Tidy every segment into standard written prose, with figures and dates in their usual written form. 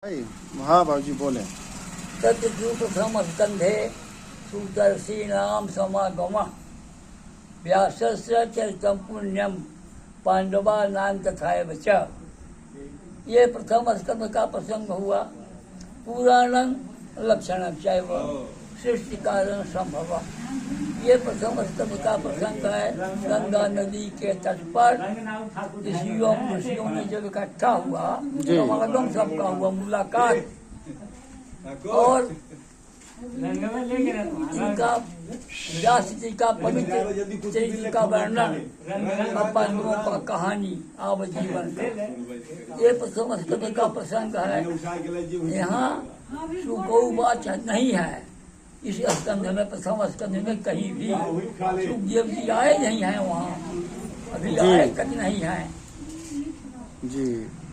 हाँ बाबूजी बोले। तद्रूपथम स्कंधे सुदर्शीनाम समागम व्यासस्य चरितम पुण्यम पांडवा नाम तथा च। ये प्रथम स्कंध का प्रसंग हुआ। पुराणं लक्षणं चैव सृष्टि कारण संभव। ये प्रथम स्कंध का प्रसंग है। गंगा नदी के तट पर ऋषियों ने जब इकट्ठा हुआ, समागम सबका हुआ, मुलाकात, और इनका व्यास जी का पवित्र चरित्र का वर्णन, पांडवों का कहानी आजीवन का, ये प्रथम स्कंध का प्रसंग है। यहाँ सुखवाच नहीं है इस स्कंध में, प्रथम स्कंध में कहीं भी सुखदेव जी आए नहीं है, वहाँ अभी आए तक नहीं है जी।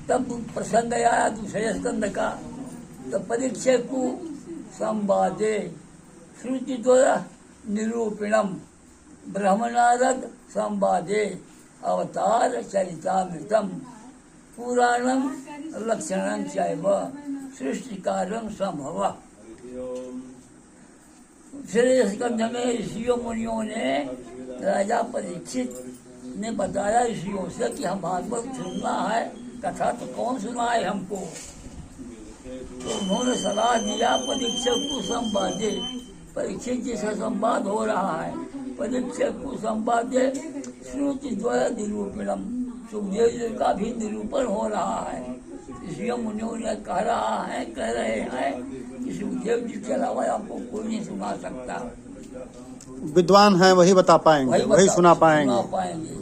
तब प्रसंग आया दूसरे स्कंध का। तो परीक्षे को संवादे श्रुति द्वारा निरूपणम ब्रह्मनारद संवादे अवतार चरितामृतम पुराणम लक्षणं चैव सृष्टिकारं संभव। दूसरे स्कंध में ऋषियों मुनियों ने राजा परीक्षित ने बताया ऋषियों से कि हम भागवत सुनना है, कथा तो कौन सुनाए हमको। तो उन्होंने सलाह दिया परीक्षक को संवादे, परीक्षित जी से संवाद हो रहा है, परीक्षक को संवादे श्रुति द्वारा निरूपणम, सुखदेव जी का भी निरूपण हो रहा है। ऋषियों मुनियों ने कह रहे हैं कि सुखदेव जी के अलावा आपको कोई नहीं सुना सकता। विद्वान है वही बता पाएंगे, वही सुना पाएंगे।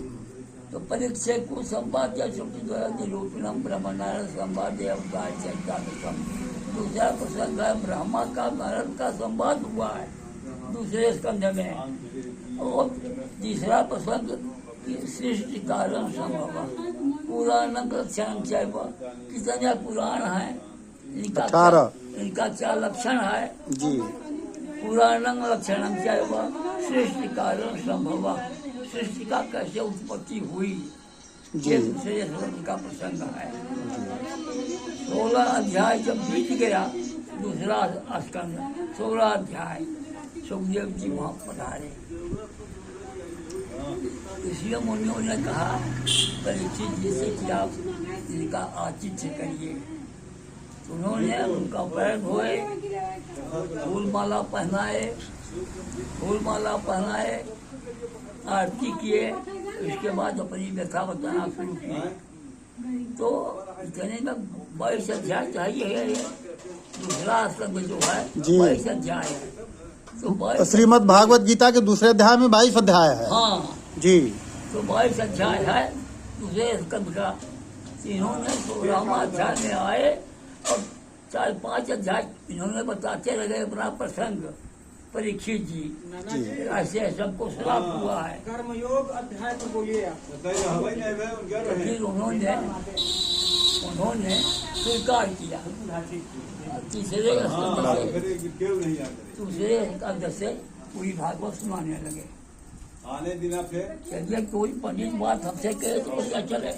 तो परीक्षक को संवाद या श्रुति द्वारा निरूपणम ब्रह्मनारायण संवाद अवतार चरितामृतम। दूसरा प्रसंग है ब्रह्मा का नारद का संवाद हुआ है दूसरे स्कंध में। और तीसरा प्रसंग सृष्टि कारण संभव पुराण लक्षण चैव। कितने पुराण है, इनका क्या लक्षण है जी। पुराण लक्षण चैव सृष्टि कारण संभव, सृष्टि का कैसे उत्पत्ति हुई, ये दूसरे स्कंध का प्रसंग है। 16 अध्याय जब बीत गया दूसरा स्कंध, 16 अध्याय सुखदेव जी वहाँ पधारे। ऋषियों मुनियों ने कहा परीक्षित जी से कि आप इनका आतिथ्य करिए। उन्होंने उनका पैर धोए, फूलमाला पहनाए, आरती किए, उसके बाद अपनी व्यथा बताना शुरू की। तो इतने में 22 अध्याय चाहिए, दूसरा स्कंध जो है 22 अध्याय है। तो श्रीमद् भागवत गीता के दूसरे अध्याय में 22 अध्याय है। हाँ जी। तो 22 अध्याय है दूसरे स्कंध का। इन्होंने 16वां अध्याय में आए और 4-5 अध्याय इन्होंने बताते लगे अपना प्रसंग। परीक्षित जी ऐसे सबको श्राप हुआ है। कर्मयोग अध्याय तो बोलिए। तो फिर उन्होंने स्वीकार किया तीसरे स्कंध से पूरी भागवत सुनाने लगे। आने दिना फिर चलिए कोई पंडित बात हमसे कहे तो क्या चले।